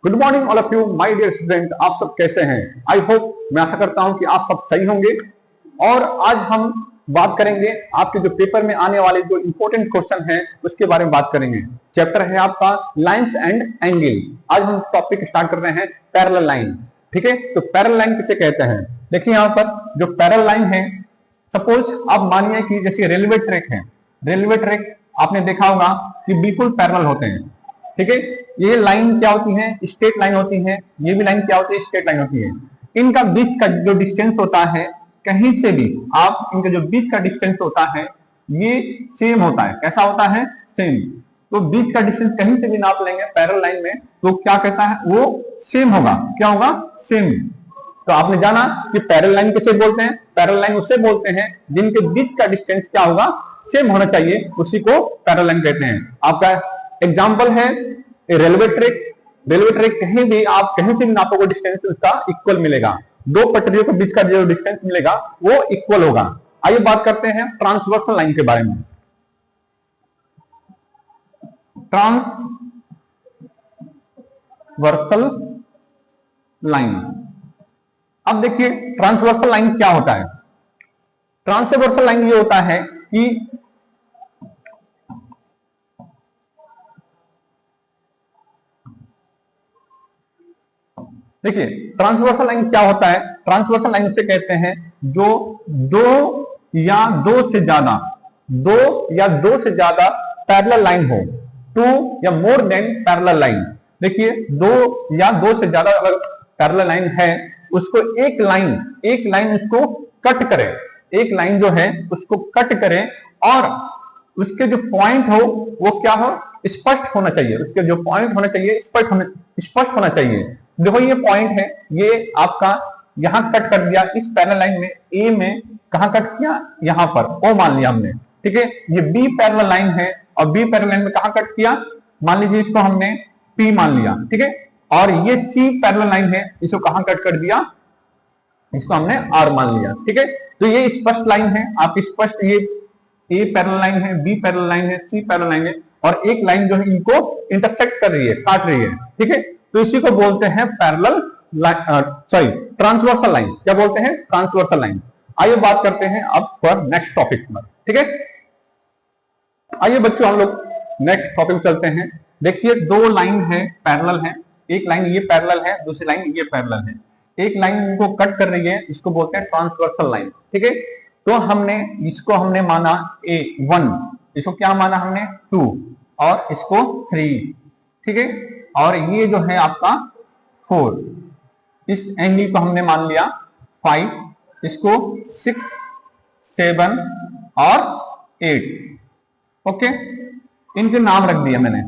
Good morning all of you my dear student. आप सब कैसे हैं? आई होप, मैं आशा करता हूं कि आप सब सही होंगे। और आज हम बात करेंगे आपके जो पेपर में आने वाले जो इंपॉर्टेंट क्वेश्चन हैं उसके बारे में बात करेंगे। चैप्टर है आपका लाइंस एंड एंगल। आज हम टॉपिक स्टार्ट कर रहे हैं पैरेलल लाइन। ठीक है, तो पैरेलल लाइन किसे कहते हैं? देखिए यहाँ पर जो पैरेलल लाइन है, सपोज आप मानिए कि जैसे रेलवे ट्रैक है, रेलवे ट्रैक आपने देखा होगा कि बिल्कुल पैरेलल होते हैं। ठीक है, ये लाइन क्या होती है? स्ट्रेट लाइन होती है। ये भी लाइन क्या होती है? स्ट्रेट लाइन होती है। इनका बीच का जो डिस्टेंस होता है, कहीं से भी आप इनका जो बीच का डिस्टेंस होता है ये सेम होता है। कैसा होता है? सेम। तो बीच का डिस्टेंस कहीं से भी नाप लेंगे पैरेलल लाइन में तो क्या कहता है? वो सेम होगा। क्या होगा? सेम। तो आपने जाना कि पैरेलल लाइन किसे बोलते हैं? पैरेलल लाइन उसे बोलते हैं जिनके बीच का डिस्टेंस क्या होगा? सेम होना चाहिए, उसी को पैरेलल लाइन कहते हैं। आपका एग्जाम्पल है रेलवे ट्रैक। रेलवे ट्रैक कहीं भी आप कहीं से भी नापोगे डिस्टेंस उसका इक्वल मिलेगा। दो पटरियों के बीच का जो डिस्टेंस मिलेगा वो इक्वल होगा। आइए बात करते हैं ट्रांसवर्सल लाइन के बारे में। Transversal line. अब देखिए ट्रांसवर्सल लाइन क्या होता है। ट्रांसवर्सल लाइन ये होता है कि देखिए ट्रांसवर्सल लाइन क्या होता है? ट्रांसवर्सल लाइन से कहते हैं जो दो या दो से ज्यादा पैरेलल लाइन हो। टू या मोर देन पैरेलल लाइन। देखिए दो या दो से ज्यादा अगर पैरेलल लाइन है उसको एक लाइन उसको कट करे। एक लाइन जो है उसको कट करे और उसके जो पॉइंट हो वो क्या हो? स्पष्ट होना चाहिए। उसके जो पॉइंट होना चाहिए स्पष्ट होना चाहिए। देखो ये पॉइंट है, ये आपका यहां कट कर दिया इस पैरेलल लाइन में। ए में कहां कट किया? यहां पर ओ मान लिया हमने। ठीक है, ये बी पैरेलल लाइन है और बी पैरेलल लाइन में कहां कट किया? मान लीजिए इसको हमने पी मान लिया। ठीक है, और ये सी पैरेलल लाइन है, इसको कहां कट कर दिया? इसको हमने आर मान लिया। ठीक है, तो ये स्पष्ट लाइन है। आप स्पष्ट, ये ए पैरेलल लाइन है, बी पैरेलल लाइन है, सी पैरेलल लाइन है और एक लाइन जो है इनको इंटरसेक्ट कर रही है, काट रही है। ठीक है, तो इसी को बोलते हैं पैरेलल ट्रांसवर्सल लाइन। क्या बोलते हैं? Transversal line. आइए बात करते हैं अब पर नेक्स्ट टॉपिक पर। ठीक है, आइए बच्चों हम लोग नेक्स्ट टॉपिक चलते हैं। देखिए दो लाइन है, पैरेलल है। एक लाइन ये पैरेलल है, दूसरी लाइन ये पैरेलल है। एक लाइन इनको कट कर रही है, इसको बोलते हैं ट्रांसवर्सल लाइन। ठीक है, तो इसको हमने माना A1, इसको क्या माना हमने? 2 और इसको 3। ठीक है, और ये जो है आपका 4। इस एंगल को हमने मान लिया 5, इसको 6, 7 और 8। ओके, इनके नाम रख दिया मैंने।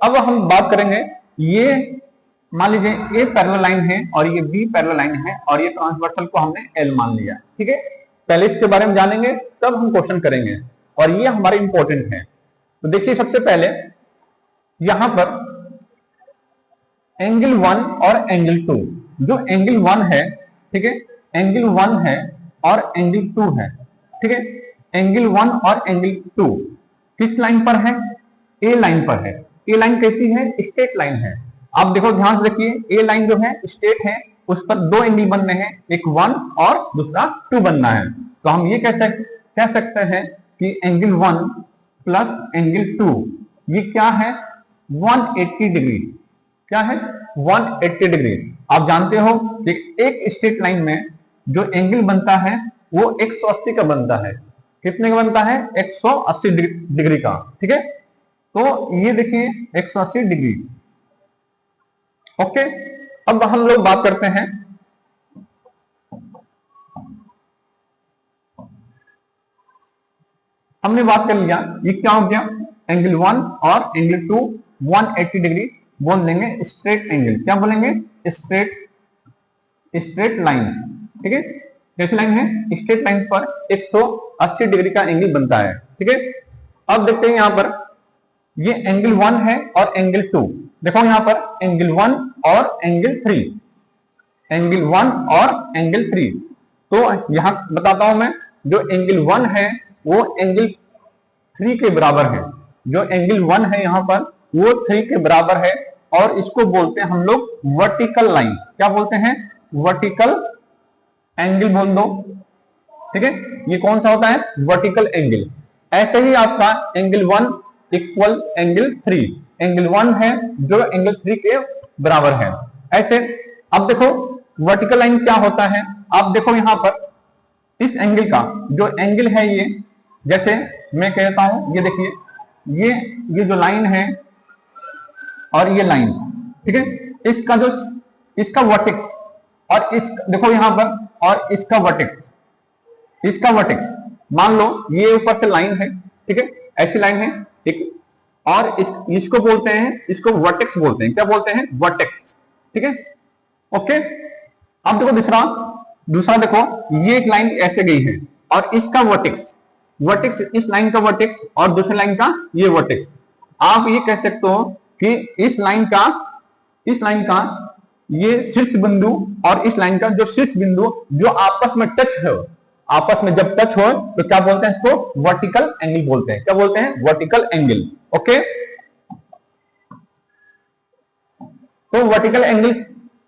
अब हम बात करेंगे, ये मान लीजिए ए पैरेलल लाइन है और ये बी पैरेलल लाइन है और ये ट्रांसवर्सल को हमने एल मान लिया। ठीक है, पहले इसके बारे में जानेंगे तब हम क्वेश्चन करेंगे और ये हमारे इंपॉर्टेंट है। तो देखिए सबसे पहले यहां पर एंगल 1 और एंगल 2। जो एंगल 1 है, ठीक है, एंगल 1 है और एंगल 2 है। ठीक है, एंगल 1 और एंगल 2 किस लाइन पर है? ए लाइन पर है। ए लाइन कैसी है? स्ट्रेट लाइन है। आप देखो ध्यान से देखिए, ए लाइन जो है स्ट्रेट है, उस पर दो एंगल बनने हैं, एक 1 और दूसरा 2 बनना है। तो हम ये कह सकते हैं कि एंगल 1 प्लस एंगल 2 ये क्या है? 180 डिग्री। क्या है? 180 डिग्री। आप जानते हो कि एक स्ट्रेट लाइन में जो एंगल बनता है वो 180 का बनता है। कितने का बनता है? 180 डिग्री का। ठीक है, तो ये देखिए 180 डिग्री। ओके, अब हम लोग बात करते हैं हमने बात कर लिया ये क्या हो गया? एंगल 1 और एंगल 2 180 डिग्री बोल देंगे स्ट्रेट एंगल। क्या बोलेंगे? Straight line. ठीक है, कैसी लाइन है? स्ट्रेट लाइन पर 180 डिग्री का एंगल बनता है। ठीक है, अब देखते हैं यहां पर ये एंगल 1 है और एंगल 2। देखो यहां पर एंगल 1 और एंगल 3, एंगल 1 और एंगल 3। तो यहां बताता हूं मैं, जो एंगल 1 है वो एंगल 3 के बराबर है। जो एंगल 1 है यहां पर वो 3 के बराबर है। और इसको बोलते हैं हम लोग वर्टिकल लाइन। क्या बोलते हैं? वर्टिकल एंगल बोल दो, ठीक है। ये कौन सा होता है? Vertical angle. ऐसे ही आपका एंगल 1 इक्वल एंगल 3, एंगल 1 है जो एंगल 3 के बराबर है। ऐसे अब देखो वर्टिकल लाइन क्या होता है। आप देखो यहां पर इस एंगल का जो एंगल है, ये जैसे मैं कहता हूं, ये देखिए ये जो लाइन है और ये लाइन, ठीक है, इसका जो इसका वर्टेक्स और इस देखो यहां पर, और इसका वर्टेक्स, इसका वर्टेक्स मान लो ये ऊपर से लाइन है, ठीक है, ऐसी लाइन है एक, और इसको बोलते हैं, इसको वर्टेक्स बोलते हैं। क्या बोलते हैं? वर्टेक्स, ठीक है, ओके। अब देखो दूसरा देखो ये एक लाइन ऐसे गई है और इसका वर्टेक्स, इस लाइन का वर्टेक्स और दूसरी लाइन का ये वर्टेक्स। आप ये कह सकते हो कि इस लाइन का ये शीर्ष बिंदु और इस लाइन का जो शीर्ष बिंदु जो आपस में टच है, आपस में जब टच हो तो क्या बोलते हैं? इसको वर्टिकल एंगल बोलते हैं। क्या बोलते हैं? Vertical angle, okay. तो वर्टिकल एंगल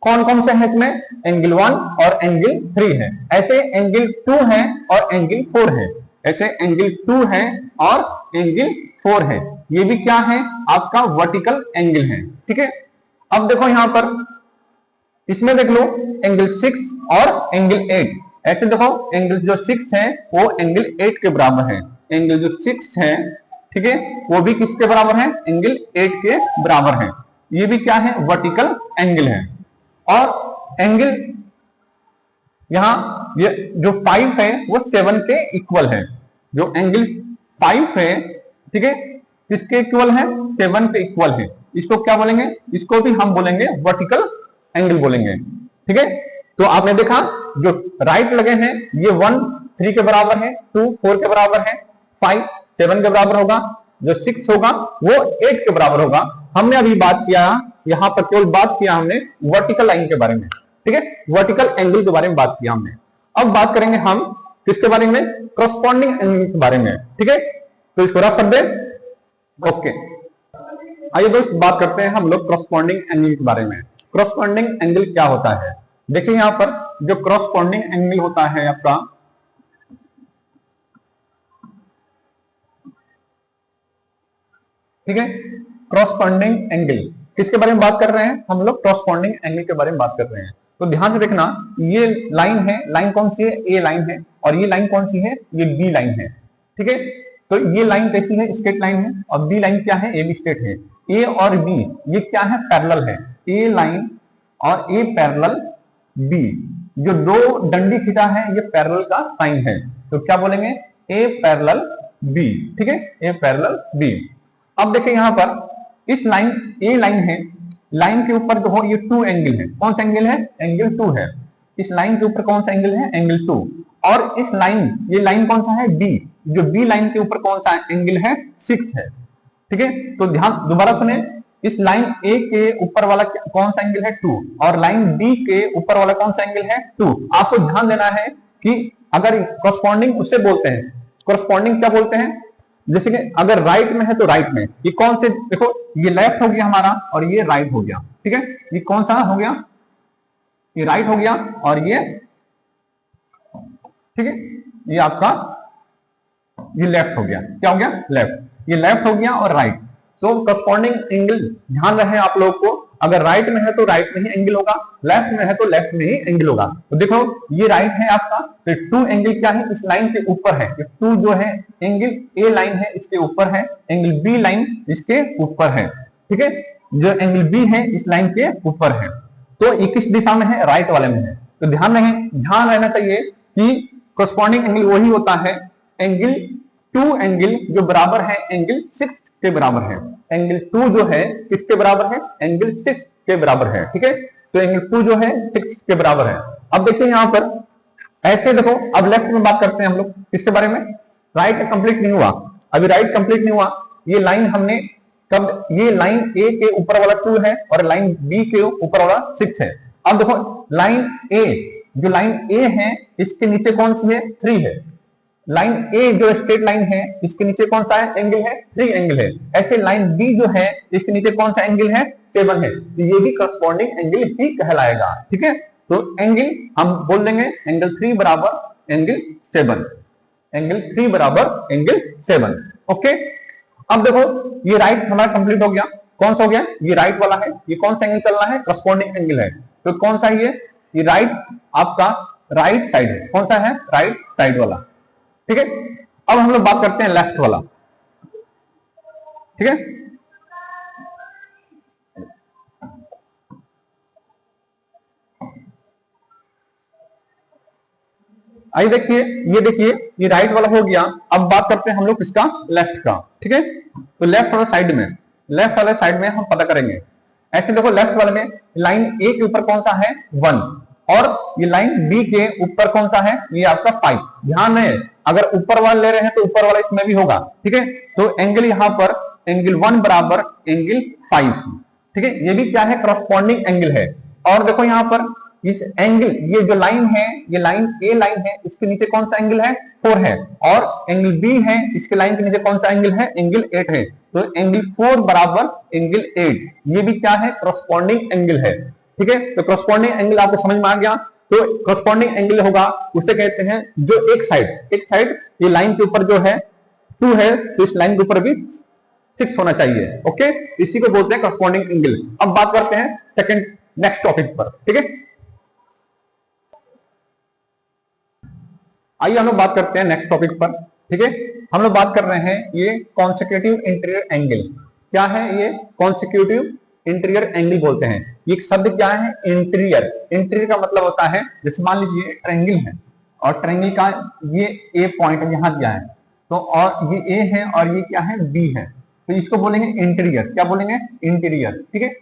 कौन कौन से हैं इसमें? एंगल 1 और एंगल 3 है। ऐसे एंगल 2 है और एंगल 4 है। ऐसे एंगल 2 है और एंगल 4 है। ये भी क्या है? आपका वर्टिकल एंगल है, ठीक है। अब देखो यहां पर इसमें देख लो एंगल 6 और एंगल 8। ऐसे देखो एंगल जो 6 है वो एंगल 8 के बराबर है। एंगल जो 6 है, ठीक है, वो भी किसके बराबर है? एंगल 8 के बराबर है। ये भी क्या है? वर्टिकल एंगल है। और एंगल यहां ये जो 5 है वो 7 के इक्वल है। जो एंगल 5 है, ठीक है, किसके इक्वल है? 7 के इक्वल है। इसको क्या बोलेंगे? इसको भी हम बोलेंगे वर्टिकल एंगल बोलेंगे, ठीक है। तो आपने देखा जो राइट लगे हैं ये 1 3 के बराबर है, 2 4 के बराबर है, 5 7 के बराबर होगा, जो 6 होगा वो 8 के बराबर होगा। हमने अभी बात किया, यहां पर केवल बात किया हमने वर्टिकल लाइन के बारे में, ठीक है, वर्टिकल एंगल के बारे में बात किया हमने। अब बात करेंगे हम किसके बारे में? करस्पॉन्डिंग एंगल के बारे में, ठीक है। तो इसको रख कर दे, ओके। आइए दोस्त बात करते हैं हम लोग करस्पॉन्डिंग एंगल के बारे में। करस्पॉन्डिंग एंगल क्या होता है? देखिए यहां पर जो करस्पॉन्डिंग एंगल होता है आपका, ठीक है, करस्पॉन्डिंग एंगल किसके बारे में बात कर रहे हैं? हम लोग करस्पॉन्डिंग एंगल के बारे में बात कर रहे हैं। तो ध्यान से देखना, ये लाइन है, लाइन कौन सी है? ए लाइन है। और ये लाइन कौन सी है? ये बी लाइन है, ठीक है। तो ये लाइन कैसी है? स्ट्रेट लाइन है। और बी लाइन क्या है? ए बी स्ट्रेट है। ए और बी ये क्या है? पैरेलल है। ए लाइन और ए पैरेलल बी, जो दो डंडी खींचा है ये पैरेलल का साइन है। तो क्या बोलेंगे? ए पैरेलल बी, ठीक है, ए पैरेलल बी। अब देखिए यहां पर इस लाइन, ए लाइन है, लाइन के ऊपर जो हो ये 2 एंगल है। कौन सा एंगल है? एंगल 2 है। इस लाइन के ऊपर कौन सा एंगल है? एंगल 2। और इस लाइन, ये लाइन कौन सा है? बी, जो बी लाइन के ऊपर कौन सा एंगल है? 6 है, ठीक है। तो ध्यान दोबारा सुने, इस लाइन ए के ऊपर वाला कौन सा एंगल है? 2। और लाइन बी के ऊपर वाला कौन सा एंगल है? 2। आपको ध्यान देना है कि अगर करस्पॉन्डिंग उससे बोलते हैं, करस्पॉन्डिंग क्या बोलते हैं? जैसे कि अगर राइट में है तो राइट में, ये कौन से, देखो ये लेफ्ट हो गया हमारा और ये राइट हो गया, ठीक है। ये कौन सा हो गया? ये राइट हो गया और ये, ठीक है, ये आपका ये लेफ्ट हो गया। क्या हो गया? लेफ्ट। ये लेफ्ट हो गया और राइट। तो करस्पॉन्डिंग एंगल ध्यान रहे आप लोगों को, अगर राइट में है तो राइट में ही एंगल होगा, लेफ्ट में है तो लेफ्ट में ही एंगल होगा। तो देखो ये राइट है आपका, तो 2 एंगल क्या है? इस लाइन के ऊपर है। 2 जो है एंगल ए लाइन है इसके ऊपर है, एंगल बी लाइन इसके ऊपर है, ठीक है। जो एंगल बी है इस लाइन के ऊपर है। तो ये किस दिशा में है? राइट वाले में है। तो ध्यान रहना चाहिए कि करस्पॉन्डिंग एंगल वही होता है एंगल 2 एंगल जो बराबर है एंगल 6 के बराबर है। एंगल 2 जो है किसके बराबर है? एंगल 6 के बराबर है, ठीक है। तो एंगल 2 जो है 6 के बराबर है। अब देखिए यहां पर ऐसे देखो, अब लेफ्ट में बात करते हैं हम लोग किसके बारे में? राइट कंप्लीट नहीं हुआ, अभी राइट कंप्लीट नहीं हुआ। ये लाइन हमने कब, ये लाइन ए के ऊपर वाला 2 है और लाइन बी के ऊपर वाला 6 है। अब देखो लाइन ए, जो लाइन ए है इसके नीचे कौन सी है? 3 है, लाइन ए जो स्ट्रेट लाइन है इसके नीचे कौन सा है एंगल है 3 एंगल है। ऐसे लाइन बी जो है इसके नीचे कौन सा एंगल है 7 है, तो ये भी करस्पॉन्डिंग एंगल ही कहलाएगा। ठीक है, तो एंगल हम बोल देंगे एंगल 3 बराबर एंगल 7, एंगल 3 बराबर एंगल 7। ओके, अब देखो ये राइट हमारा कंप्लीट हो गया। कौन सा हो गया, ये राइट वाला है। ये कौन सा एंगल चल रहा है, करस्पॉन्डिंग एंगल है। तो कौन सा ये राइट आपका राइट साइड है। कौन सा है, राइट साइड वाला। ठीक है, अब हम लोग बात करते हैं लेफ्ट वाला। ठीक है, आइए देखिए, ये राइट वाला हो गया। अब बात करते हैं हम लोग किसका, लेफ्ट का। ठीक है, तो लेफ्ट वाले साइड में हम पता करेंगे। ऐसे देखो लेफ्ट वाले में लाइन ए के ऊपर कौन सा है 1 और ये लाइन बी के ऊपर कौन सा है, ये आपका 5। ध्यान है, अगर ऊपर वाला ले रहे हैं तो ऊपर वाला इसमें भी होगा। ठीक है, तो एंगल यहां पर एंगल 1 बराबर एंगल 5। ठीक है, ये भी क्या है, करस्पॉन्डिंग एंगल है। और देखो यहां पर इस एंगल, ये जो लाइन है, ये लाइन ए लाइन है, इसके नीचे कौन सा एंगल है 4 है। और एंगल बी है, इसके लाइन के नीचे कौन सा एंगल है, एंगल 8 है। तो एंगल 4 बराबर एंगल 8, ये भी क्या है, करस्पॉन्डिंग एंगल है। ठीक है, तो करस्पॉन्डिंग एंगल आपको समझ में आ गया। तो करस्पॉन्डिंग एंगल होगा, उसे कहते हैं जो एक साइड ये लाइन के ऊपर जो है 2 है, तो इस लाइन के ऊपर भी 6 होना चाहिए। ओके, इसी को बोलते हैं करस्पॉन्डिंग एंगल। अब बात करते हैं सेकंड नेक्स्ट टॉपिक पर। ठीक है, आइए हम लोग बात करते हैं नेक्स्ट टॉपिक पर। ठीक है, हम लोग बात कर रहे हैं ये कॉन्सेक्यूटिव इंटीरियर एंगल। क्या है ये, कॉन्सेक्यूटिव इंटीरियर एंगल बोलते हैं। ये शब्द क्या है, इंटीरियर का मतलब होता है, जैसे मान लीजिए ट्रायंगल है और ट्रायंगल का ये ए पॉइंट यहां दिया है, तो और ये ए है और ये क्या है बी है, तो इसको बोलेंगे इंटीरियर। क्या बोलेंगे, इंटीरियर। ठीक है,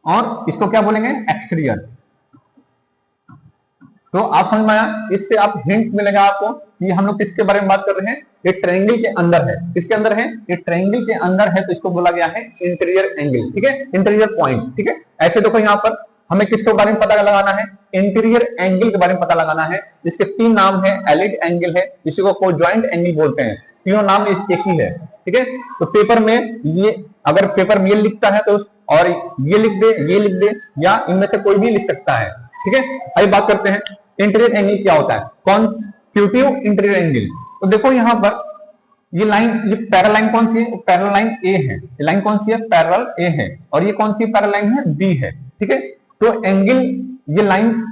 और इसको क्या बोलेंगे, एक्सटीरियर। तो आप समझ में आया, इससे आप हिंट मिलेगा आपको कि हम लोग किसके बारे में बात कर रहे हैं। ये ट्रायंगल के अंदर है। किसके अंदर है, ये ट्रायंगल के अंदर है, तो इसको बोला गया है इंटीरियर एंगल। ठीक है, इंटीरियर पॉइंट। ठीक है, ऐसे देखो यहाँ पर हमें किसके बारे में पता लगाना है, इंटीरियर एंगल के बारे में पता लगाना है। इसके 3 नाम है, एलिड एंगल है, इसी को कोजॉइंट एंगल बोलते हैं। तीनों नाम एक ही है। ठीक है, तो पेपर में ये, अगर पेपर में ये लिखता है तो और ये लिख दे या इनमें से कोई भी लिख सकता है। ठीक है, आइए बात करते हैं इंटीरियर एंगल क्या होता है, कॉन्सेक्यूटिव इंटीरियर एंगल। तो देखो यहां पर ये लाइन, ये पैरेलल लाइन कौन सी है, पैरेलल लाइन ए है। ये लाइन कौन सी है, पैरेलल ए है। और ये कौन सी पैरेलल लाइन है, बी है। ठीक है, तो एंगल, ये लाइन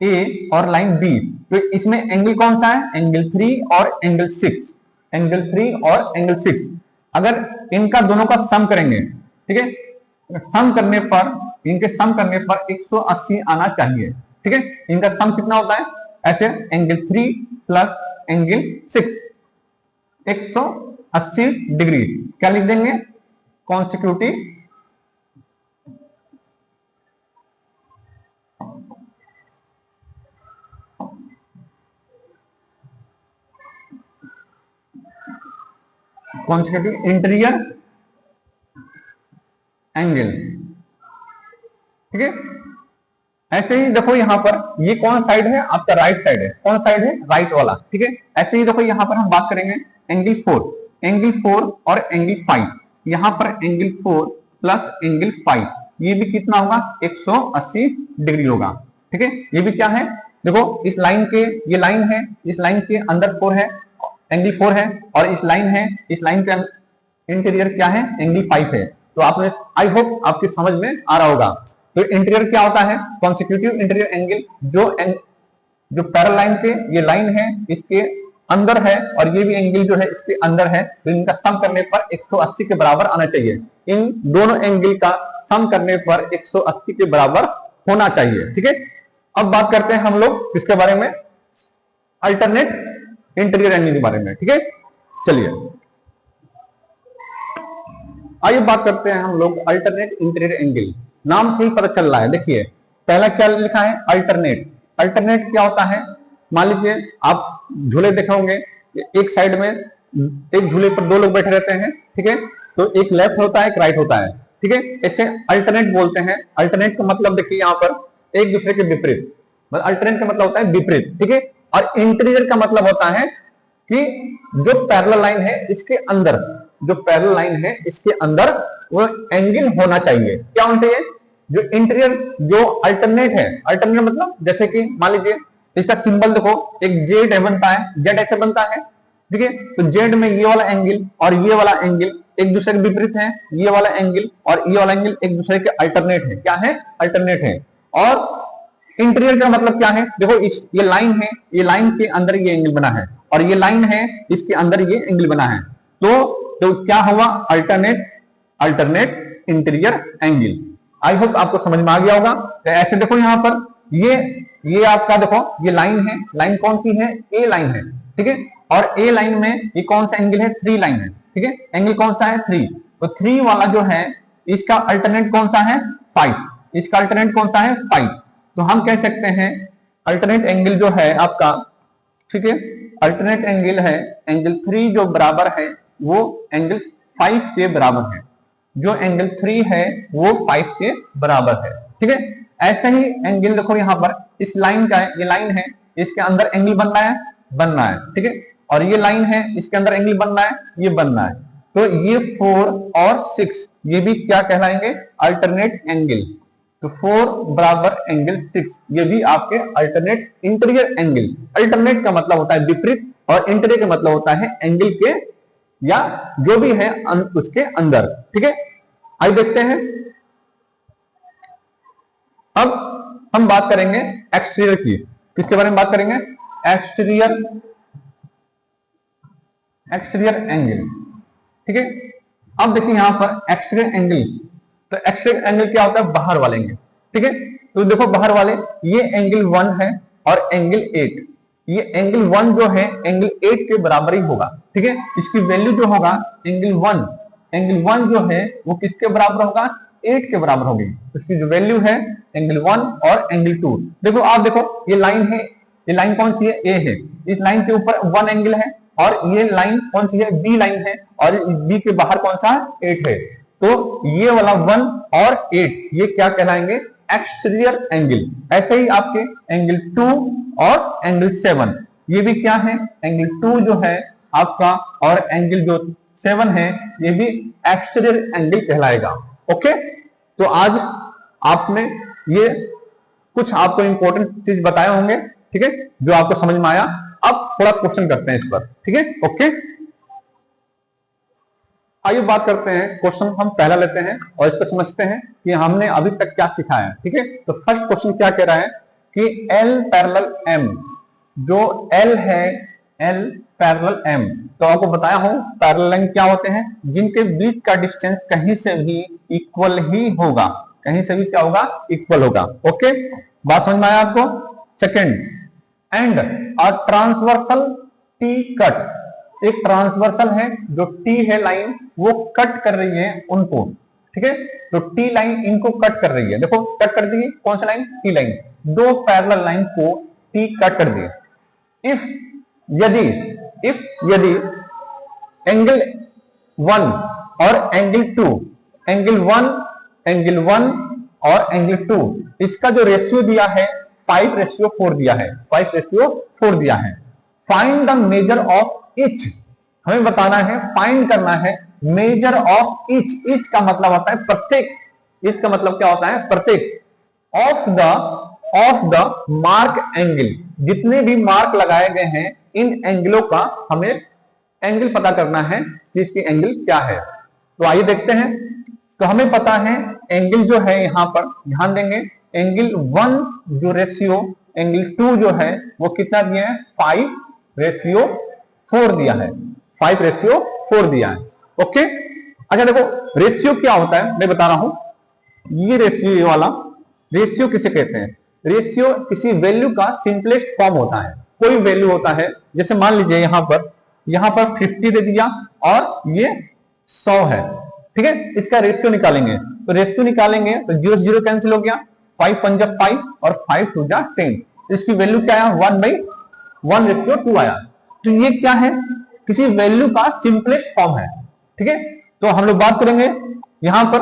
ए और लाइन बी, तो इसमें एंगल कौन सा है, एंगल 3 और एंगल 6। एंगल 3 और एंगल 6 अगर इनका दोनों का सम करेंगे, ठीक है, सम करने पर, इनके सम करने पर 180 आना चाहिए। ठीक है, इनका सम कितना होता है, ऐसे एंगल 3 प्लस एंगल 6 180 डिग्री। क्या लिख देंगे, कॉन्सेक्यूटिव इंटीरियर एंगल। ठीक है, ऐसे ही देखो यहां पर ये कौन साइड है, आपका राइट साइड है। कौन साइड है, राइट वाला। ठीक है, ऐसे ही देखो यहां पर हम बात करेंगे एंगल 4 और एंगल 5। यहां पर एंगल 4 प्लस एंगल 5, ये भी कितना होगा, 180 डिग्री होगा। ठीक है, ये भी क्या है, देखो इस लाइन के, ये लाइन है, इस लाइन के अंदर 4 है, एंगल 4 है, और इस लाइन है, इस लाइन के इंटीरियर क्या है, एंगल 5 है। तो आपने, आई होप आपकी समझ में आ रहा होगा। तो इंटीरियर क्या होता है, कॉन्सेक्यूटिव इंटीरियर एंगल, जो पैरेलल लाइन के, ये लाइन है इसके अंदर है और ये भी एंगल जो है इसके अंदर है, तो इनका सम करने पर 180 के बराबर आना चाहिए। इन दोनों एंगल का सम करने पर 180 के बराबर होना चाहिए। ठीक है, अब बात करते हैं हम लोग किसके बारे में, अल्टरनेट इंटीरियर एंगल के बारे में। ठीक है, चलिए आइए बात करते हैं हम लोग अल्टरनेट इंटीरियर एंगल। नाम से ही पता चल रहा है, देखिए पहला क्या लिखा है, अल्टरनेट। अल्टरनेट क्या होता है, मान लीजिए आप झूले देखे होंगे, एक साइड में एक झूले पर 2 लोग बैठे रहते हैं। ठीक है, तो एक लेफ्ट होता है, एक राइट होता है। ठीक है, इसे अल्टरनेट बोलते हैं। अल्टरनेट का मतलब देखिए यहाँ पर एक दूसरे के विपरीत, अल्टरनेट का मतलब होता है विपरीत। ठीक है, और इंटीरियर का मतलब होता है कि जो पैरेलल लाइन है इसके अंदर, जो पैरेलल लाइन है इसके अंदर वो एंगल होना चाहिए। क्या होना चाहिए? जो इंटीरियर जो अल्टरनेट है, अल्टरनेट मतलब जैसे कि मान लीजिए इसका सिंबल देखो, एक जेड बनता है, जेड ऐसे बनता है, ठीक है। तो जेड में ये वाला एंगल और ये वाला एंगल एक दूसरे के विपरीत है, ये वाला एंगल और ये वाला एंगल एक दूसरे के अल्टरनेट है। क्या है? अल्टरनेट है। और इंटीरियर का मतलब क्या है? देखो ये लाइन है, ये लाइन के अंदर ये एंगल बना है और ये लाइन है इसके अंदर ये एंगल बना है, तो क्या हुआ? Alternate interior angle. I hope आपको समझ में आ गया होगा। तो ऐसे देखो यहां पर ये आपका देखो ये लाइन है, लाइन कौन सी है? ए लाइन है, ठीक है। और ए लाइन में ये कौन सा एंगल है? 3 लाइन है, ठीक है। एंगल कौन सा है? 3। तो 3 वाला जो है इसका अल्टरनेट कौन सा है? 5। इसका अल्टरनेट कौन सा है? 5। तो हम कह सकते हैं अल्टरनेट एंगल जो है आपका, ठीक है, अल्टरनेट एंगल है एंगल 3 जो बराबर है वो एंगल 5 के बराबर है। जो एंगल 3 है वो 5 के बराबर है, ठीक है। ऐसे ही एंगल देखो यहां पर इस लाइन का है, ये लाइन है, इसके अंदर एंगल बनना है, ठीक है। और ये लाइन है, इसके अंदर एंगल बनना है, ये बनना है। तो ये 4 और 6 ये भी क्या कहलाएंगे? Alternate angle. तो 4 बराबर एंगल 6 ये भी आपके अल्टरनेट इंटीरियर एंगल। अल्टरनेट का मतलब होता है विपरीत और इंटीरियर का मतलब होता है एंगल के या जो भी है उसके अंदर, ठीक है। आइए देखते हैं। अब हम बात करेंगे एक्सटीरियर की। किसके बारे में बात करेंगे? एक्सटीरियर एंगल, ठीक है। अब देखिए यहां पर एक्सटीरियर एंगल, तो एक्सटीरियर एंगल क्या होता है? बाहर वाले एंगल, ठीक है। तो देखो बाहर वाले ये एंगल 1 है और एंगल 8, ये एंगल 1 जो है एंगल 8 के बराबर ही होगा, ठीक है। इसकी वैल्यू जो होगा एंगल 1 जो है वो किसके बराबर होगा? 8 के बराबर होगी। इसकी जो वैल्यू है एंगल 1 और एंगल 2। देखो आप देखो ये लाइन है, ये लाइन कौन सी है? ए है। इस लाइन के ऊपर 1 एंगल है और ये लाइन कौन सी है? बी लाइन है और बी के बाहर कौन सा है? 8 है। तो ये वाला 1 और 8 ये क्या कहलाएंगे? Exterior angle. ऐसे ही आपके एंगल 2 और एंगल 7 ये भी क्या है? एंगल 2 जो है आपका और एंगल जो 7 है ये भी एक्सटीरियर एंगल कहलाएगा। ओके, तो आज आपने ये कुछ आपको इंपॉर्टेंट चीज बताए होंगे, ठीक है, जो आपको समझ में आया। अब थोड़ा क्वेश्चन करते हैं इस पर, ठीक है। ओके, आइए बात करते हैं। क्वेश्चन हम पहला लेते हैं और इसको समझते हैं कि हमने अभी तक क्या सीखा है, ठीक है। तो फर्स्ट क्वेश्चन क्या कह रहा है कि L पैरेलल M, जो L है L पैरेलल M, तो आपको बताया हूं पैरेलल लाइन क्या होते हैं? जिनके बीच का डिस्टेंस कहीं से भी इक्वल ही होगा, कहीं से भी क्या होगा? इक्वल होगा। ओके, बात समझ में आया आपको? Second, and a transversal T cut, एक ट्रांसवर्सल है जो टी है लाइन वो कट कर रही है उनको, ठीक है। तो टी लाइन इनको कट कर रही है, देखो कट कर दी। कौन सा लाइन? T line. दो पैरेलल लाइन को टी कट कर दिए। इफ यदि एंगल 1 और एंगल 2, एंगल 1 और एंगल 2 इसका जो रेशियो दिया है 5:4 दिया है, 5:4 दिया है। Find the measure of each, हमें बताना है, फाइंड करना है मेजर ऑफ ईच। ईच का मतलब होता है प्रत्येक, ईच का मतलब क्या होता है? प्रत्येक। ऑफ द मार्क एंगल, जितने भी मार्क लगाए गए हैं इन एंगलों का हमें एंगल पता करना है कि इसकी एंगल क्या है। तो आइए देखते हैं। तो हमें पता है एंगल जो है यहां पर ध्यान देंगे, एंगल 1 जो रेशियो एंगल 2 जो है वो कितना दिया है? 5:4 दिया है, 5:4 दिया है। ओके, अच्छा देखो रेशियो क्या होता है मैं बता रहा हूं। ये रेशियो, ये वाला रेशियो किसे कहते हैं? रेशियो किसी वैल्यू का सिंपलेस्ट फॉर्म होता है। कोई वैल्यू होता है, जैसे मान लीजिए यहां पर 50 दे दिया और ये 100 है, ठीक है। इसका रेशियो निकालेंगे, तो रेशियो निकालेंगे तो 0 0 कैंसिल हो गया, 5 5 5 और 5 2 10। इसकी वैल्यू क्या आया? 1/1:2 आया। तो ये क्या है? किसी वैल्यू का सिंपलेस्ट फॉर्म है, ठीक है। तो हम लोग बात करेंगे यहां पर,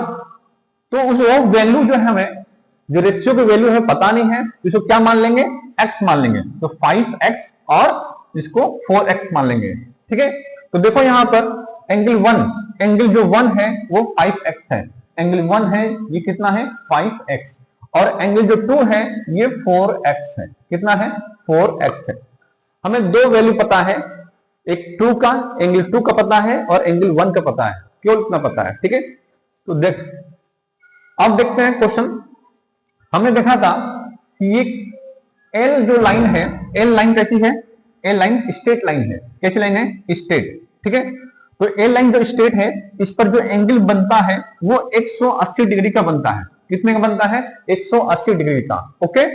तो उस वैल्यू जो है हमें, जो रेशियो की वैल्यू है पता नहीं है, इसको क्या मान लेंगे? x मान लेंगे। तो 5x और इसको 4x मान लेंगे। ठीक है, तो देखो यहां पर एंगल जो 1 है वो 5x है, एंगल 1 है ये कितना है 5x, और एंगल जो 2 है ये 4x है। कितना है 4x है। हमें दो वैल्यू पता है, एक 2 का एंगल 2 का पता है और एंगल 1 का पता है, केवल इतना पता है। ठीक है, तो अब देखते हैं क्वेश्चन। हमने देखा था कि ये एल जो लाइन है, एल लाइन कैसी है, एल लाइन स्ट्रेट लाइन है। कैसी लाइन है स्ट्रेट। ठीक है, तो एल लाइन जो स्ट्रेट है इस पर जो एंगल बनता है वो 180 डिग्री का बनता है। कितने का बनता है 180 डिग्री का। ओके,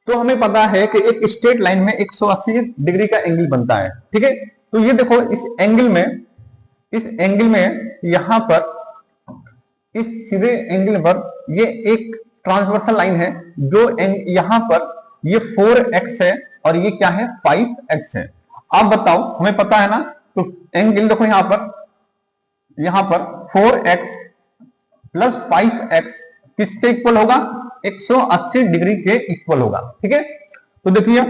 तो हमें पता है कि एक स्ट्रेट लाइन में 180 डिग्री का एंगल बनता है। ठीक है, तो ये देखो इस एंगल में यहां पर इस सीधे एंगल पर ये एक ट्रांसवर्सल लाइन है जो यहां पर ये 4x है और ये क्या है 5x है। आप बताओ, हमें पता है ना, तो एंगल देखो यहां पर 4x प्लस 5x किसके इक्वल होगा 180 डिग्री के इक्वल होगा। ठीक है, तो देखिए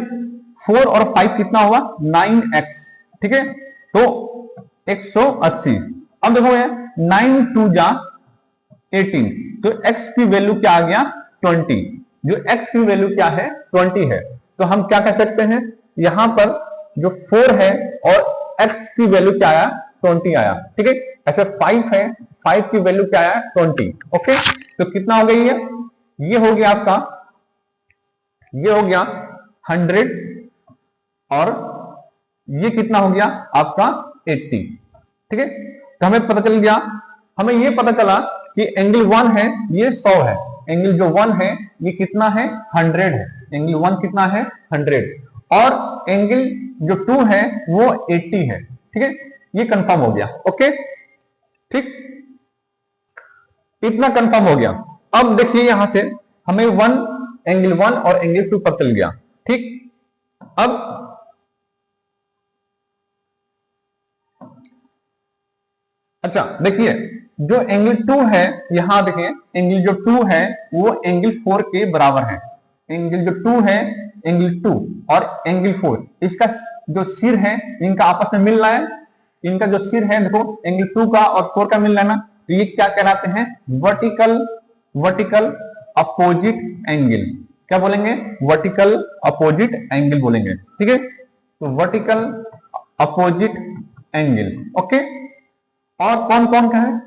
4 और 5 कितना होगा 9x। ठीक है, तो 180। अब देखो ये 9 2 जा 18, तो x की वैल्यू क्या आ गया 20। जो x की वैल्यू क्या है 20 है, तो हम क्या कह सकते हैं यहां पर जो 4 है और x की वैल्यू क्या आया 20 आया। ठीक है, ऐसे 5 है, 5 की वैल्यू क्या आया 20। ओके, तो कितना हो गया ये हो गया आपका, ये हो गया 100 और ये कितना हो गया आपका 80। ठीक है, तो हमें पता चल गया, हमें ये पता चला कि एंगल 1 है ये 100 है, एंगल जो 1 है ये कितना है 100 है, एंगल 1 कितना है 100, और एंगल जो 2 है वो 80 है। ठीक है, ये कंफर्म हो गया। ओके, ठीक, इतना कंफर्म हो गया। अब देखिए यहां से हमें एंगल 1 और एंगल 2 पर चल गया। ठीक, अब अच्छा देखिए जो एंगल 2 है, यहां देखिए एंगल जो 2 है वो एंगल 4 के बराबर है। एंगल जो 2 है, एंगल 2 और एंगल 4, इसका जो सिर है इनका आपस में मिल रहा है। इनका जो सिर है देखो एंगल 2 का और 4 का मिल रहा है ना, तो ये क्या कहलाते हैं वर्टिकल अपोजिट एंगल। क्या बोलेंगे वर्टिकल अपोजिट एंगल बोलेंगे। ठीक है, तो वर्टिकल अपोजिट एंगल। ओके, और कौन कौन का है,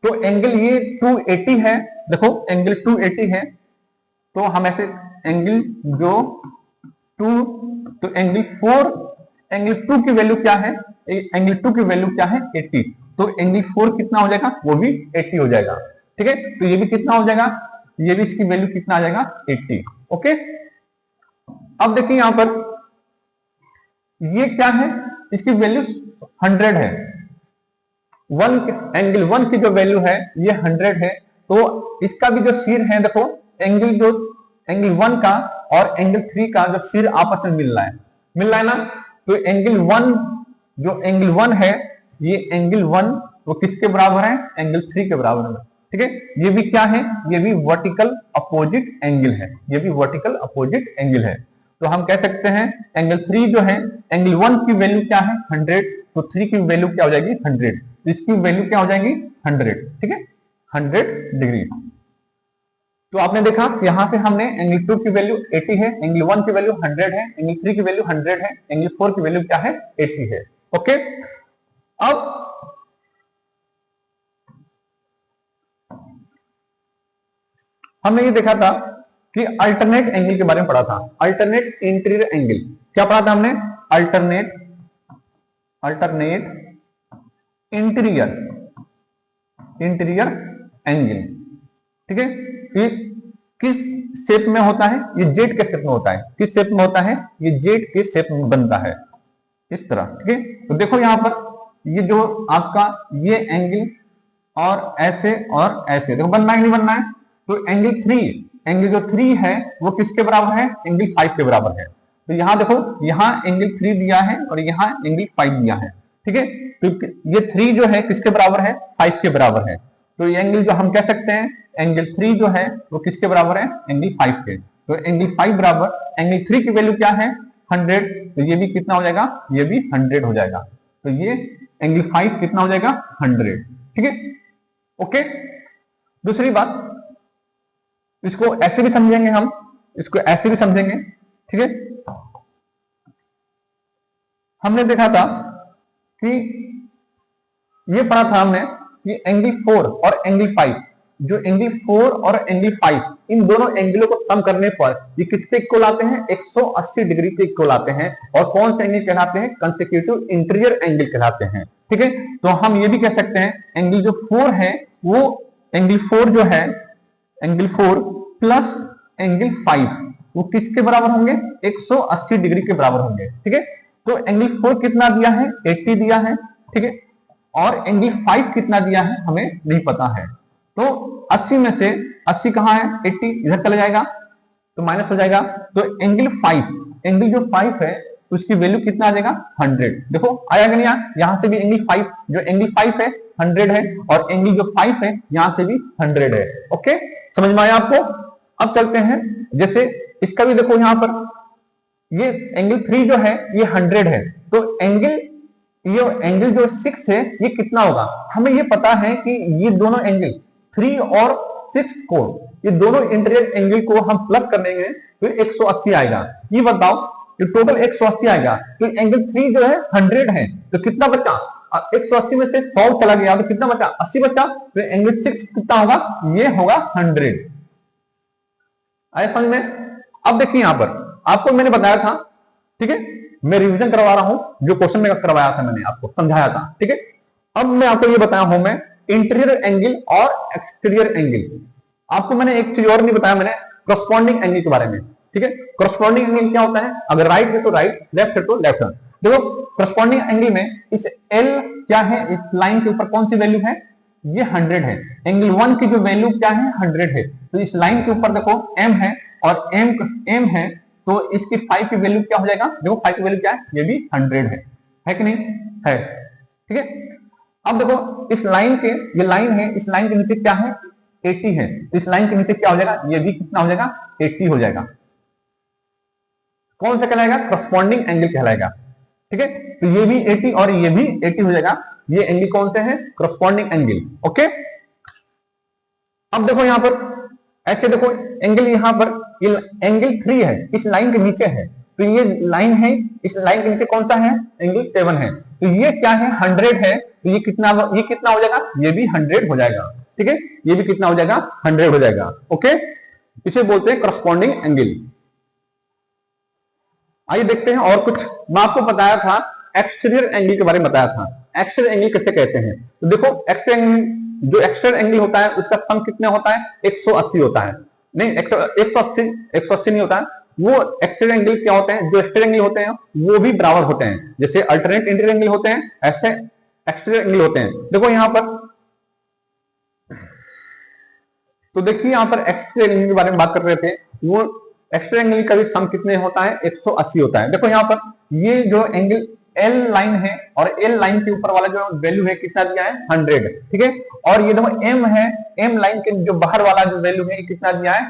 तो एंगल ये 280 है, देखो एंगल 280 है, तो हम ऐसे एंगल जो 2, तो एंगल 4, एंगल 2 की वैल्यू क्या है, एंगल 2 की वैल्यू क्या है 80, तो एंगल 4 कितना हो जाएगा वो भी 80 हो जाएगा। ठीक है, तो ये भी कितना हो जाएगा, ये भी इसकी वैल्यू कितना आ जाएगा 80। ओके, अब देखिए यहां पर ये क्या है, इसकी वैल्यू 100 है, एंगल 1 की जो वैल्यू है ये 100 है, तो इसका भी जो सिर है देखो एंगल 1 का और एंगल 3 का जो सिर आपस में मिल रहा है ना, तो एंगल 1 जो एंगल 1 है ये एंगल 1 वो किसके बराबर है एंगल 3 के बराबर है। ठीक है, ये भी क्या है, ये भी वर्टिकल अपोजिट एंगल है, ये भी वर्टिकल अपोजिट एंगल है। तो हम कह सकते हैं एंगल 3 जो है, एंगल 1 की वैल्यू क्या है 100, तो 3 की वैल्यू क्या हो जाएगी 100, इसकी वैल्यू क्या हो जाएगी 100। ठीक है, 100 डिग्री। तो आपने देखा यहां से हमने एंगल 2 की वैल्यू 80 है, एंगल 1 की वैल्यू 100 है, एंगल 3 की वैल्यू 100 है, एंगल 4 की वैल्यू क्या है 80 है। ओके, अब हमने ये देखा था कि अल्टरनेट एंगल के बारे में पढ़ा था, अल्टरनेट इंटीरियर एंगल। क्या पढ़ा था हमने, अल्टरनेट इंटीरियर एंगल। ठीक है, ये किस शेप में होता है, ये जेट के शेप में होता है। किस शेप में होता है, ये जेट के शेप में बनता है इस तरह। ठीक है, तो देखो यहां पर ये जो आपका ये एंगल और ऐसे देखो बनना है नहीं बनना है, तो एंगल 3 है वो किसके बराबर है एंगल 5 के बराबर है। तो यहां देखो यहां एंगल 3 दिया है और यहां एंगल 5 दिया है। ठीक है, तो ये 3 जो है किसके बराबर है 5 के बराबर है, तो ये एंगल जो हम कह सकते हैं एंगल 3 जो है वो किसके बराबर है एंगल 5 के। तो एंगल 5 बराबर एंगल 3 की वैल्यू क्या है 100, तो ये भी कितना हो जाएगा, ये भी 100 हो जाएगा। तो ये एंगल 5 कितना हो जाएगा 100, ठीक है। ओके, दूसरी बात, इसको ऐसे भी समझेंगे हम, इसको ऐसे भी समझेंगे, ठीक है। हमने देखा था कि ये पढ़ा था हमने कि एंगल 4 और एंगल 5, जो एंगल 4 और एंगल 5 इन दोनों एंगलों को सम करने पर ये कितने इक्वल आते हैं, 180 डिग्री के इक्वल आते हैं। और कौन से एंगल कहलाते हैं, कंसेक्यूटिव इंटीरियर एंगल कहलाते हैं, ठीक है। तो हम ये भी कह सकते हैं एंगल जो 4 है वो एंगल 4 जो है एंगल 4 प्लस एंगल 5 वो किसके बराबर होंगे, 180 डिग्री के बराबर होंगे, ठीक है। तो एंगल 4 कितना दिया है, 80 दिया है, ठीक है। और एंगल 5 कितना दिया है हमें नहीं पता है। तो 80 में से 80 कहां है, 80 इधर चला जाएगा तो माइनस हो जाएगा। तो एंगल 5, एंगल जो 5 है उसकी वैल्यू कितना आ जाएगा 100। देखो आया कि नहीं, यहां से भी एंगल 5, जो एंगल 5 है 100 है, और एंगल जो 5 है यहां से भी 100 है। ओके, समझ में आया आपको। अब चलते हैं, जैसे इसका भी देखो, यहां पर ये एंगल 3 जो है ये 100 है, तो ये एंगल जो 6 है ये कितना होगा, हमें ये पता है कि ये दोनों एंगल 3 और 6 को, ये दोनों इंटीरियर एंगल को हम प्लस कर देंगे तो 180 आएगा। ये बताओ, ये टोटल 180 आएगा, तो एंगल 3 जो है 100 है, तो कितना बचा, 180 में से 100 चला गया तो कितना बचा, 80 बचा। तो एंगल 6 कितना होगा, ये होगा 100। आए समझ में। अब देखिए यहां पर आपको मैंने बताया था, ठीक है, मैं रिवीजन करवा रहा हूं जो क्वेश्चन में करवाया था, मैंने आपको समझाया था, ठीक है। अब मैं आपको ये बताया हूं, मैं इंटीरियर एंगल और एक्सटीरियर एंगल। आपको मैंने एक चीज और नहीं बताया, मैंने करस्पॉन्डिंग एंगल के बारे में, ठीक है। करस्पॉन्डिंग एंगल क्या होता है, अगर राइट है तो राइट, लेफ्ट है तो लेफ्ट। देखो करस्पॉन्डिंग एंगल में इस एल क्या है, इस लाइन के ऊपर कौन सी वैल्यू है, ये 100 है। एंगल 1 की जो वैल्यू क्या है 100 है, तो इस लाइन के ऊपर देखो m है और m है, तो इसकी 5 की वैल्यू क्या हो जाएगा, देखो 5 की वैल्यू क्या है, ये भी 100 है कि नहीं है, ठीक है। अब देखो इस लाइन के, ये लाइन है, इस लाइन के नीचे क्या है 80 है, तो इस लाइन के नीचे क्या हो जाएगा, ये भी कितना हो जाएगा 80 हो जाएगा। कौन सा कहलाएगा, करस्पॉन्डिंग एंगल कहलाएगा, ठीक है। तो ये भी 80 और ये भी 80 हो जाएगा, ये एंगल कौन से हैं, करस्पॉन्डिंग एंगल। ओके, अब देखो यहां पर ऐसे देखो एंगल, यहां पर ये एंगल 3 है, इस लाइन के नीचे है, तो ये लाइन है, इस लाइन के नीचे कौन सा है, एंगल 7 है, तो ये क्या है 100 है, तो ये कितना हो जाएगा, ये भी 100 हो जाएगा, ठीक है। ये भी कितना हो जाएगा, 100 हो जाएगा। ओके, इसे बोलते हैं करस्पॉन्डिंग एंगल। आइए देखते हैं और कुछ। मैं आपको बताया था एक्सटीरियर एंगल के बारे में बताया था, एक्सटीरियर एंगल किसे कहते हैं। तो देखो एक्सटीरियर एंगल, जो एक्सटीरियर एंगल होता है उसका सम कितने होता है, 180 होता है। नहीं 180 नहीं होता है, वो एक्सटीरियर एंगल क्या होते हैं, जो एक्सटीरियर एंगल होते हैं वो भी बराबर होते हैं, जैसे अल्टरनेट इंटीरियर एंगल होते हैं ऐसे एक्सटीरियर एंगल होते हैं। देखो यहां पर, तो देखिए यहां पर एक्सटीरियर एंगल के बारे में बात कर रहे थे, वो एक्सटीरियर एंगल का भी सम कितने होता है, 180 होता है। देखो यहां पर ये जो एंगल एल लाइन है और एल लाइन के ऊपर वाला जो वैल्यू है कितना दिया है 100, ठीक है। और ये देखो एम है, एम लाइन के जो बाहर वाला जो वैल्यू है कितना दिया है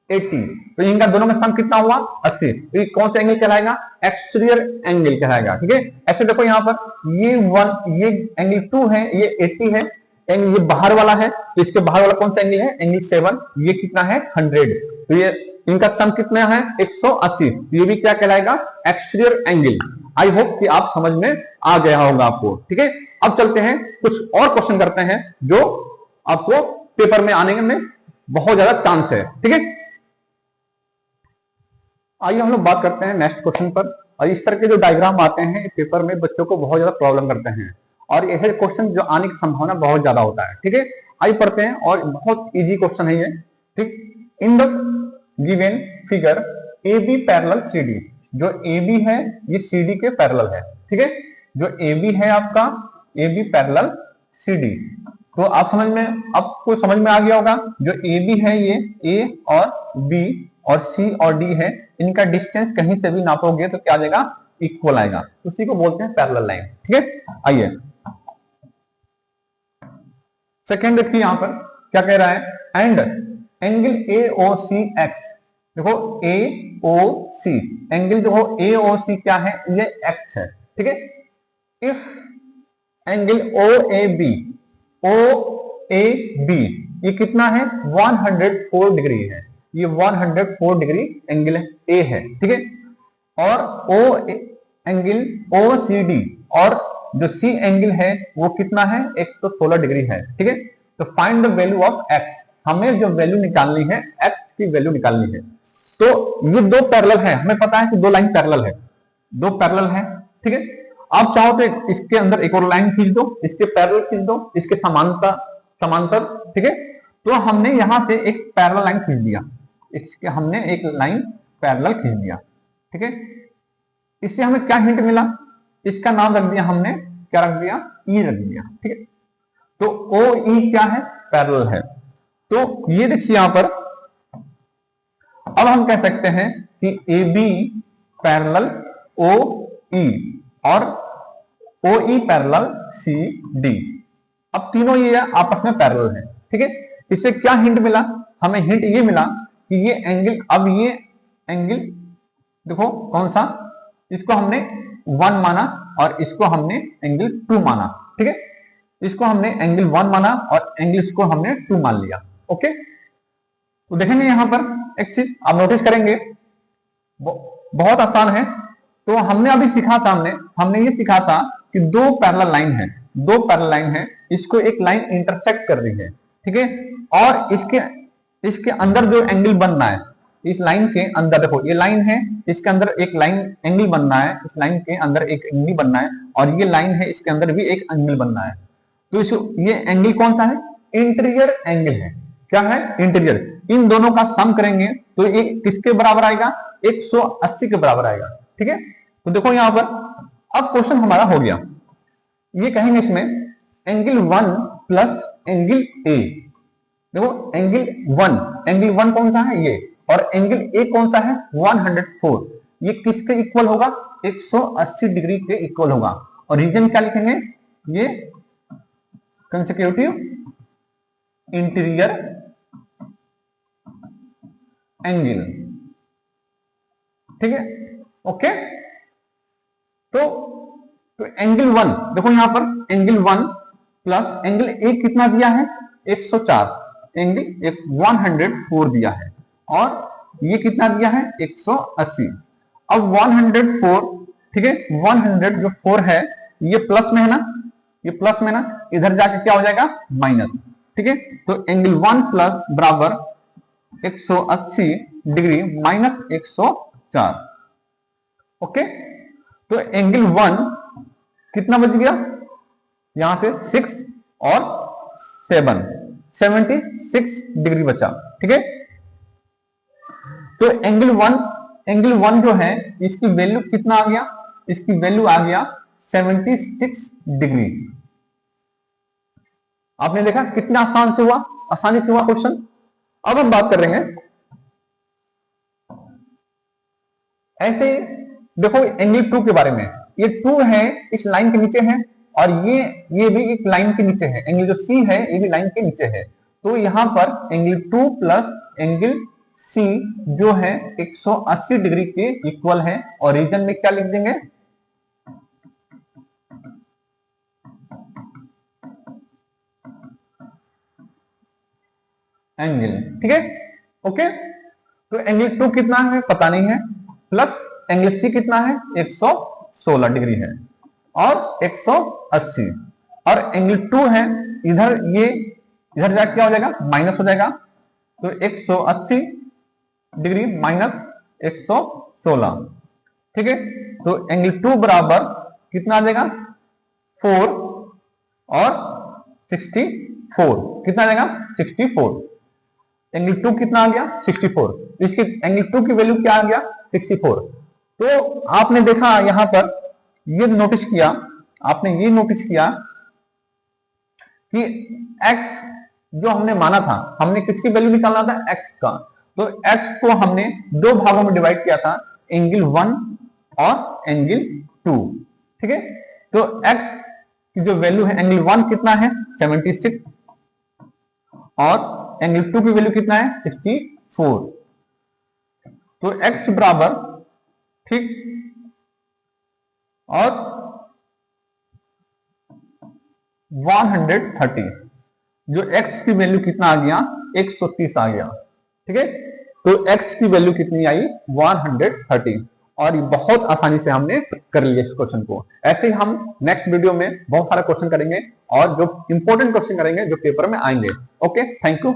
80, तो इनका दोनों का सम कितना हुआ 80, तो ये कौन सा एंगल कहलाएगा, एक्सटीरियर एंगल कहलाएगा, ठीक है। ऐसे देखो यहाँ पर ये एंगल 2 है, ये 80 है, एंगल ये बाहर वाला है, तो इसके बाहर वाला कौन सा एंगल है, एंगल 7, ये कितना है 100, तो ये इनका सम कितना है 180, ये भी क्या कहलाएगा, एक्सटीरियर एंगल। आई होप कि आप समझ में आ गया होगा आपको, ठीक है। अब चलते हैं कुछ और क्वेश्चन करते हैं जो आपको पेपर में आने में बहुत ज्यादा चांस है, ठीक है। आइए हम लोग बात करते हैं नेक्स्ट क्वेश्चन पर। और इस तरह के जो डायग्राम आते हैं पेपर में बच्चों को बहुत ज्यादा प्रॉब्लम करते हैं, और ऐसे क्वेश्चन जो आने की संभावना बहुत ज्यादा होता है, ठीक है। आइए पढ़ते हैं, और बहुत इजी क्वेश्चन है ये, ठीक। In the given figure A B parallel C D, जो ए बी है ये सी डी के पैरेलल है, ठीक है। जो ए बी है आपका, A B parallel C D, तो आप आपको समझ में आ गया होगा, जो ए बी है ये ए और बी और सी और डी है, इनका डिस्टेंस कहीं से भी नापोगे तो क्या आ जाएगा, इक्वल आएगा, उसी को बोलते हैं पैरेलल लाइन, ठीक है। आइए सेकेंड देखिए यहां पर क्या कह रहा है, and angle A O C X देखो ए ओ सी, एंगल देखो ए ओ सी क्या है, ये एक्स है, ठीक है। If angle O A B, O A B ये कितना है, 104 डिग्री है, ये 104 डिग्री एंगल ए है, ठीक है। और ओ एंगल ओ सी डी, और जो सी एंगल है वो कितना है, 116 डिग्री है, ठीक है। तो find the value of x, हमें जो वैल्यू निकालनी है, एक्स की वैल्यू निकालनी है। तो ये दो पैरेलल है, हमें पता है कि दो लाइन पैरेलल है, दो पैरेलल है, ठीक है। आप चाहो तो इसके अंदर एक और लाइन खींच दो, इसके पैरेलल खींच दो, इसके समांतर समांतर, ठीक है। तो हमने यहां से एक पैरेलल लाइन खींच दिया, इसके हमने एक लाइन पैरेलल खींच दिया, ठीक है। इससे हमें क्या हिंट मिला, इसका नाम रख दिया हमने, क्या रख दिया, ई रख दिया, ठीक है। तो ओ ई क्या है, पैरेलल है। तो ये देखिए यहां पर, अब हम कह सकते हैं कि ए बी पैरेलल ओ ई और ओ ई पैरेलल सी डी। अब तीनों ये आपस में पैरेलल है, ठीक है। इससे क्या हिंट मिला, हमें हिंट ये मिला कि ये एंगल, अब ये एंगल देखो कौन सा, इसको हमने 1 माना और इसको हमने एंगल 2 माना, ठीक है। इसको हमने एंगल 1 माना और एंगल इसको हमने 2 मान लिया, ओके। तो देखेंगे यहां पर एक चीज आप नोटिस करेंगे, बहुत आसान है। तो हमने अभी सीखा था, हमने ये सीखा था कि दो पैरेलल लाइन है, दो पैरेलल लाइन है, इसको एक लाइन इंटरसेक्ट कर रही है, ठीक है। और इसके अंदर जो एंगल बनना है, इस लाइन के अंदर देखो ये लाइन है, इसके अंदर एक लाइन एंगल बनना है, इस लाइन के अंदर एक एंगल बनना है, और ये लाइन है, इसके अंदर भी एक एंगल बनना है। तो ये एंगल कौन सा है, इंटीरियर एंगल है, क्या है, इंटीरियर। इन दोनों का सम करेंगे तो ये किसके बराबर आएगा, 180 के बराबर आएगा, ठीक है। तो देखो यहां पर अब क्वेश्चन हमारा हो गया, ये कहेंगे इसमें एंगल 1 प्लस एंगल ए। देखो एंगल 1 कौन सा है, ये, और एंगल ए कौन सा है, 104। ये किसके इक्वल होगा, 180 डिग्री के इक्वल होगा। और रीजन क्या लिखेंगे, ये कंसेक्यूटिव इंटीरियर एंगल, ठीक है, ओके। तो एंगल 1 देखो यहां पर, एंगल 1 प्लस एंगल ए कितना दिया है, 104, एंगल 104 दिया है, और ये कितना दिया है, 180। अब 104, ठीक है, 100 जो 4 है ये प्लस में है ना, ये प्लस में ना, इधर जाके क्या हो जाएगा, माइनस, ठीक है। तो एंगल 1 प्लस बराबर 180 डिग्री माइनस 104, ओके। तो एंगल 1 कितना बच गया, यहां से 6 और 7, 76 डिग्री बचा, ठीक है। तो एंगल 1 जो है इसकी वैल्यू कितना आ गया, इसकी वैल्यू आ गया 76 डिग्री। आपने देखा कितना आसान से हुआ, आसानी से हुआ क्वेश्चन। अब हम बात कर रहे हैं ऐसे, देखो एंगल 2 के बारे में, ये 2 है, इस लाइन के नीचे है, और ये भी एक लाइन के नीचे है, एंगल जो सी है ये भी लाइन के नीचे है। तो यहां पर एंगल 2 प्लस एंगल सी जो है 180 डिग्री के इक्वल है, और रीजन में क्या लिख देंगे, एंगल, ठीक है, ओके। तो एंगल 2 कितना है पता नहीं है, प्लस एंगल सी कितना है, 116 डिग्री है, और 180, और एंगल 2 है, इधर जाके क्या हो जाएगा, माइनस हो जाएगा। तो 180 डिग्री माइनस 116, ठीक है। तो एंगल 2 बराबर कितना आ जाएगा, 4 और 64, कितना आ जाएगा, 64। एंगल 2 कितना आ गया, 64। इसके एंगल 2 की वैल्यू क्या आ गया, 64। तो आपने देखा यहां पर, ये नोटिस किया, आपने ये नोटिस किया कि x जो हमने माना था, हमने किसकी वैल्यू निकालना था, x का। तो x को हमने दो भागों में डिवाइड किया था, एंगल 1 और एंगल 2, ठीक है। तो x की जो वैल्यू है, एंगल 1 कितना है, 76, और एंगल 2 की वैल्यू कितना है, 64। तो x बराबर, ठीक, और 130, जो x की वैल्यू कितना आ गया, 130 आ गया, ठीक है। तो x की वैल्यू कितनी आई, 130, और बहुत आसानी से हमने कर लिया इस क्वेश्चन को। ऐसे ही हम नेक्स्ट वीडियो में बहुत सारा क्वेश्चन करेंगे और जो इंपॉर्टेंट क्वेश्चन करेंगे जो पेपर में आएंगे। Okay, thank you.